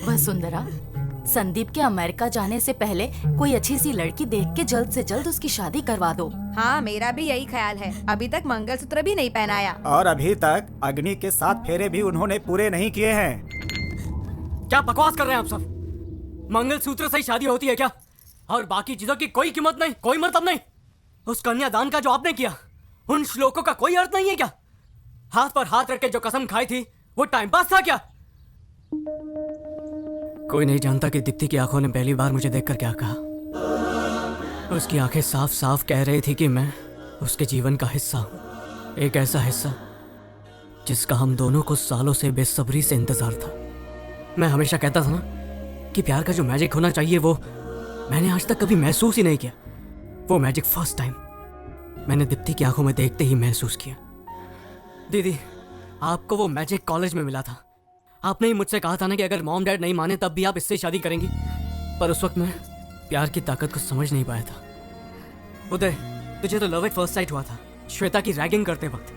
वसुंधरा, संदीप के अमेरिका जाने से पहले कोई अच्छी सी लड़की देख के जल्द से जल्द उसकी शादी करवा दो। हाँ, मेरा भी यही ख्याल है। अभी तक मंगलसूत्र भी नहीं पहनाया और अभी तक अग्नि के 7 फेरे भी उन्होंने पूरे नहीं किए हैं। क्या बकवास कर रहे हैं आप सब? मंगलसूत्र से ही शादी होती है क्या? और बाकी चीजों की कोई कीमत नहीं, कोई मतलब नहीं? उस कन्यादान का जो आपने किया, उन श्लोकों का कोई अर्थ नहीं है क्या? हाथ पर हाथ रख के जो कसम खाई थी, वो टाइम पास था क्या? कोई नहीं जानता कि दीप्ति की आंखों ने पहली बार मुझे देखकर क्या कहा। उसकी आंखें साफ साफ कह रही थी कि मैं उसके जीवन का हिस्सा हूं, एक ऐसा हिस्सा जिसका हम दोनों को सालों से बेसब्री से इंतजार था। मैं हमेशा कहता था ना कि प्यार का जो मैजिक होना चाहिए वो मैंने आज तक कभी महसूस ही नहीं किया। वो मैजिक फर्स्ट टाइम मैंने दीप्ति की आंखों में देखते ही महसूस किया। दीदी, आपको वो मैजिक कॉलेज में मिला था। आपने ही मुझसे कहा था ना कि अगर मॉम डैड नहीं माने तब भी आप इससे शादी करेंगी। पर उस वक्त मैं प्यार की ताकत को समझ नहीं पाया था। उदय, तुझे तो लव एट फर्स्ट साइट हुआ था श्वेता की रैगिंग करते वक्त।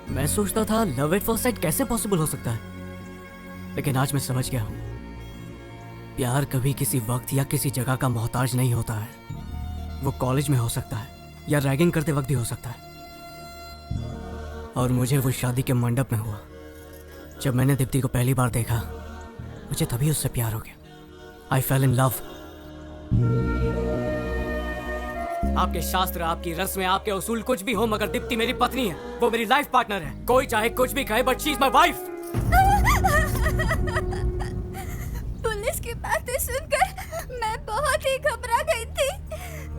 मैं सोचता था लव एट फर्स्ट साइट कैसे पॉसिबल हो सकता है, लेकिन आज मैं समझ गया हूं, प्यार कभी किसी वक्त या किसी जगह का मोहताज नहीं होता है। वो कॉलेज में हो सकता है या रैगिंग करते वक्त भी हो सकता है। और मुझे वो शादी के मंडप में हुआ। जब मैंने दीप्ति को पहली बार देखा, मुझे तभी उससे प्यार हो गया। आई फेल इन लव। आपके शास्त्र, आपकी रस्में, आपके उसूल कुछ भी हो, मगर दीप्ति मेरी पत्नी है। वो मेरी लाइफ पार्टनर है। कोई चाहे कुछ भी कहे, but she is my wife. Police की बातें सुनकर मैं बहुत ही घबरा गई थी,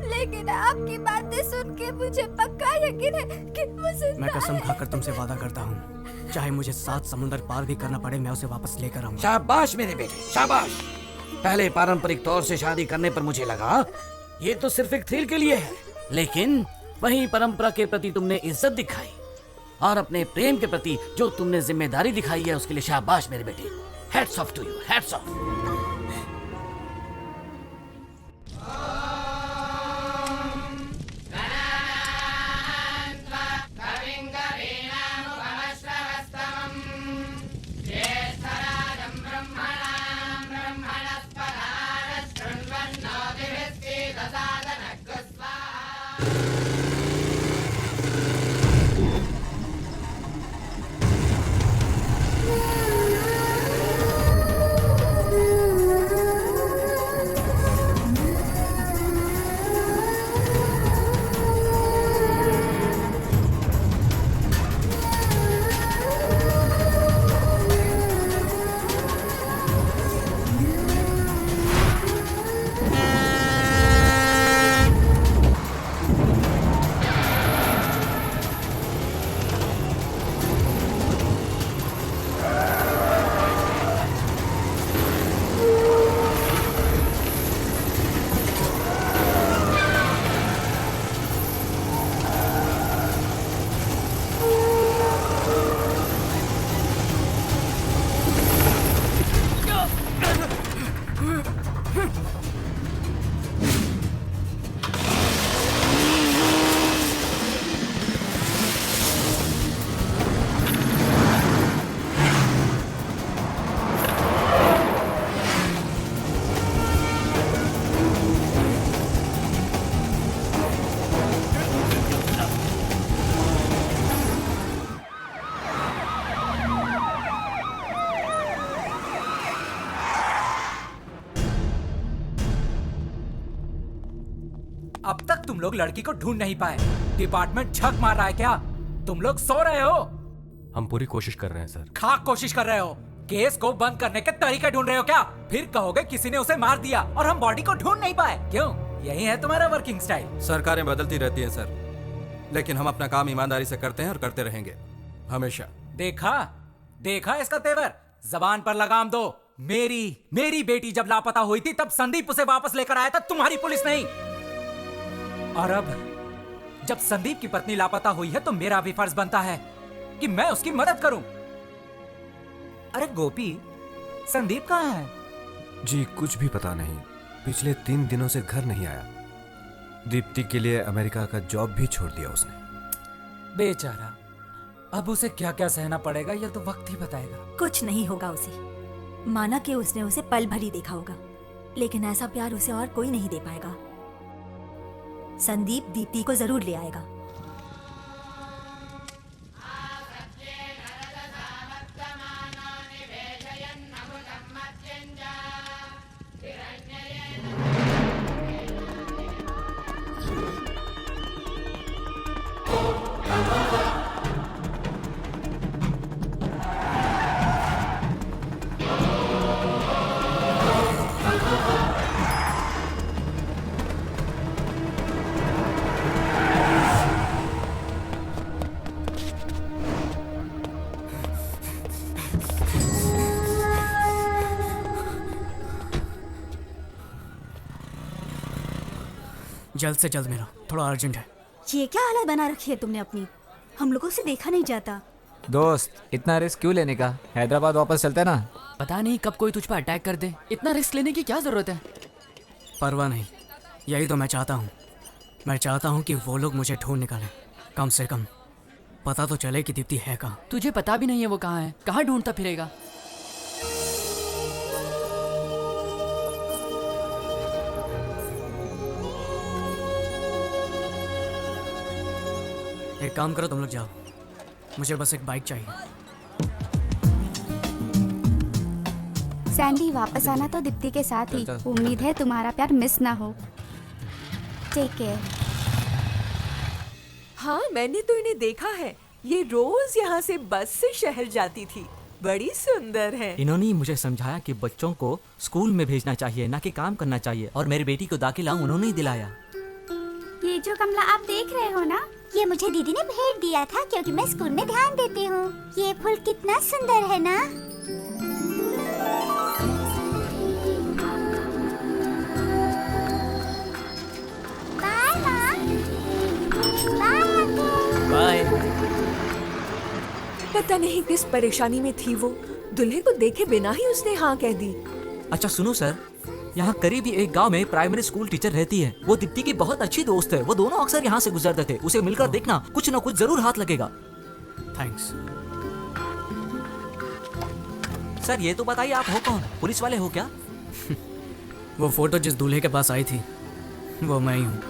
लेकिन आपकी बातें सुन के मुझे पक्का यकीन है कि मुझे मैं कसम खाकर तुमसे वादा करता हूँ, चाहे मुझे 7 समुंदर पार भी करना पड़े, मैं उसे वापस लेकर आऊंगा। शाबाश मेरे बेटे, शाबाश। पहले पारंपरिक तौर से शादी करने पर मुझे लगा ये तो सिर्फ एक थ्रिल के लिए है, लेकिन वहीं परंपरा के प्रति तुमने इज्जत दिखाई और अपने प्रेम के प्रति जो तुमने जिम्मेदारी दिखाई है उसके लिए शाबाश मेरे बेटे। Hats off to you, hats off. अब तक तुम लोग लड़की को ढूंढ नहीं पाए। डिपार्टमेंट छक मार रहा है क्या? तुम लोग सो रहे हो? हम पूरी कोशिश कर रहे हैं सर। खाक कोशिश कर रहे हो? केस को बंद करने के तरीके ढूंढ रहे हो क्या? फिर कहोगे किसी ने उसे मार दिया और हम बॉडी को ढूंढ नहीं पाए। क्यों? यही है तुम्हारा वर्किंग स्टाइल? सरकारें बदलती रहती हैं सर, लेकिन हम अपना काम ईमानदारी से करते हैं और करते रहेंगे हमेशा। देखा देखा इसका तेवर? जबान पर लगाम दो। मेरी बेटी जब लापता हुई थी तब संदीप उसे वापस लेकर आया था, तुम्हारी पुलिस नहीं। और अब जब संदीप की पत्नी लापता हुई है तो मेरा भी फर्ज बनता है कि मैं उसकी मदद करूं। अरे गोपी, संदीप कहाँ है? जी कुछ भी पता नहीं, पिछले 3 दिनों से घर नहीं आया। दीप्ति के लिए अमेरिका का जॉब भी छोड़ दिया उसने। बेचारा, अब उसे क्या क्या सहना पड़ेगा ये तो वक्त ही बताएगा। कुछ नहीं होगा उसे। माना कि उसने उसे पल भर ही देखा होगा, लेकिन ऐसा प्यार उसे और कोई नहीं दे पाएगा। संदीप दीप्ति को जरूर ले आएगा। जल्द से जल्द मिलो, थोड़ा अर्जेंट है। ये क्या हालत बना रखी है तुमने अपनी? हम लोगों से देखा नहीं जाता। दोस्त, इतना रिस्क क्यों लेने का? हैदराबाद वापस चलते ना। पता नहीं कब कोई तुझ पर अटैक कर दे, इतना रिस्क लेने की क्या जरूरत है? परवाह नहीं, यही तो मैं चाहता हूँ। मैं चाहता हूँ कि वो लोग मुझे ढूंढ निकालें। कम से कम पता तो चले कि दीप्ति है कहाँ। तुझे पता भी नहीं है वो कहाँ है, कहाँ ढूंढता फिरेगा? एक काम करो, तुम लोग जाओ, मुझे बस एक बाइक चाहिए। सैंडी, वापस आना तो दीप्ति के साथ ही। उम्मीद है तुम्हारा प्यार मिस ना हो। Take care. हाँ, मैंने तो इन्हें देखा है। ये रोज यहाँ से बस से शहर जाती थी। बड़ी सुंदर है। इन्होंने मुझे समझाया कि बच्चों को स्कूल में भेजना चाहिए, ना कि काम करना चाहिए, और मेरी बेटी को दाखिला उन्होंने ही दिलाया। ये जो गमला आप देख रहे हो ना, ये मुझे दीदी ने भेंट दिया था क्योंकि मैं स्कूल में ध्यान देती हूँ। ये फूल कितना सुंदर है ना? बाय माँ। Bye uncle. बाय। पता नहीं किस परेशानी में थी वो। दूल्हे को देखे बिना ही उसने हाँ कह दी। अच्छा सुनो सर, यहाँ करीब ही एक गांव में प्राइमरी स्कूल टीचर रहती है। वो दीप्ति की बहुत अच्छी दोस्त है। वो दोनों अक्सर यहाँ से गुजरते थे। उसे मिलकर देखना, कुछ न कुछ जरूर हाथ लगेगा। थैंक्स। सर ये तो बताइए, आप हो कौन? पुलिस वाले हो क्या? वो फोटो जिस दूल्हे के पास आई थी वो मैं ही हूँ।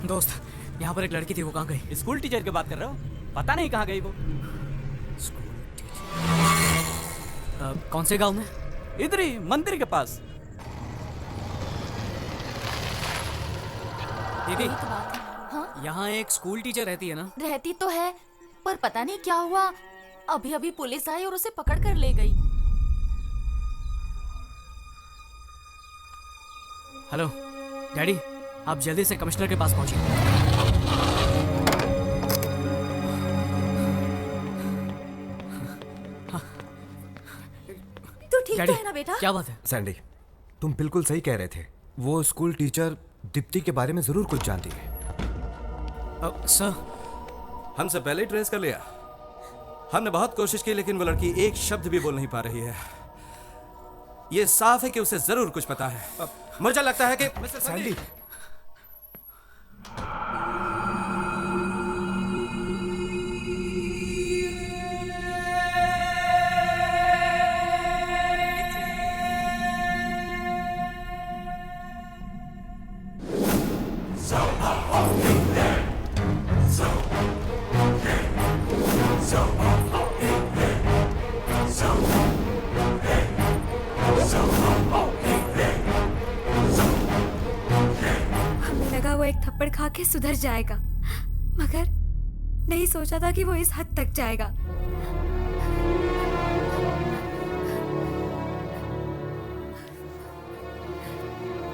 दोस्त, यहाँ पर एक लड़की थी, वो कहाँ गई? स्कूल टीचर की बात कर रहे हो? पता नहीं कहाँ गई वो। School teacher? कौन से गांव में? इधर ही, मंदिर के पास। दीदी, हाँ? यहाँ एक स्कूल टीचर रहती है ना? रहती तो है, पर पता नहीं क्या हुआ, अभी अभी पुलिस आई और उसे पकड़ कर ले गई। हेलो डैडी, आप जल्दी से कमिश्नर के पास पहुंचिए। तू ठीक तो है ना बेटा? क्या बात है? सैंडी, तुम बिल्कुल सही कह रहे थे। वो स्कूल टीचर दीप्ति के बारे में जरूर कुछ जानती है। सर, हमसे पहले ही ट्रेस कर लिया। हमने बहुत कोशिश की, लेकिन वो लड़की एक शब्द भी बोल नहीं पा रही है। ये साफ है कि उसे जरूर कुछ पता है। मुझे लगता है कि मिस्टर सैंडी, एक थप्पड़ खा के सुधर जाएगा, मगर नहीं सोचा था कि वो इस हद तक जाएगा।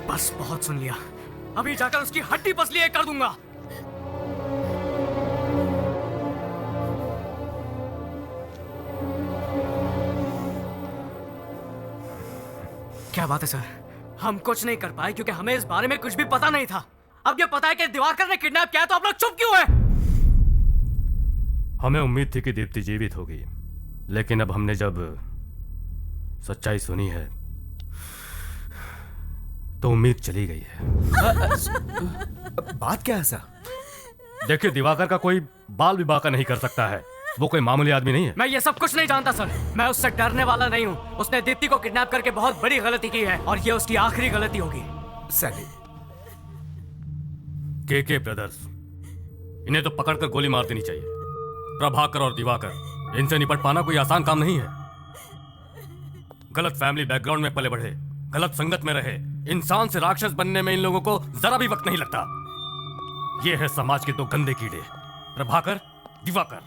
बस बहुत सुन लिया, अभी जाकर उसकी हड्डी पसली एक कर दूंगा। क्या बात है सर? हम कुछ नहीं कर पाए क्योंकि हमें इस बारे में कुछ भी पता नहीं था। अब ये पता है कि दिवाकर ने किडनैप किया, तो आप लोग चुप क्यों हैं? हमें उम्मीद थी कि दीप्ति जीवित होगी, लेकिन अब हमने जब सच्चाई सुनी है तो उम्मीद चली गई है। बात क्या है सर? देखिए, दिवाकर का कोई बाल भी बाका नहीं कर सकता है। वो कोई मामूली आदमी नहीं है। मैं ये सब कुछ नहीं जानता सर, मैं उससे डरने वाला नहीं हूँ। उसने दीप्ति को किडनैप करके बहुत बड़ी गलती की है और ये उसकी आखिरी गलती होगी। सैली, के ब्रदर्स, इन्हें तो पकड़कर गोली मार देनी चाहिए। प्रभाकर और दिवाकर, इनसे निपट पाना कोई आसान काम नहीं है। गलत फैमिली बैकग्राउंड में पले बढ़े, गलत संगत में रहे, इंसान से राक्षस बनने में इन लोगों को जरा भी वक्त नहीं लगता। ये है समाज के दो गंदे कीड़े, प्रभाकर, दिवाकर।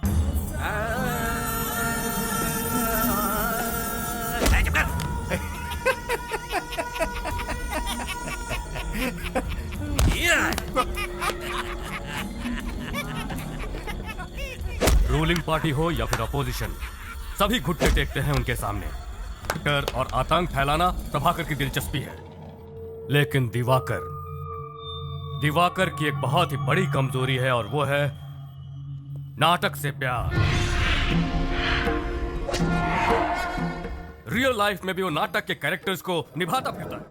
रूलिंग पार्टी हो या फिर अपोजिशन, सभी घुटने टेकते हैं उनके सामने। डर और आतंक फैलाना प्रभाकर की दिलचस्पी है, लेकिन दिवाकर की एक बहुत ही बड़ी कमजोरी है और वो है नाटक से प्यार। रियल लाइफ में भी वो नाटक के कैरेक्टर्स को निभाता फिरता है।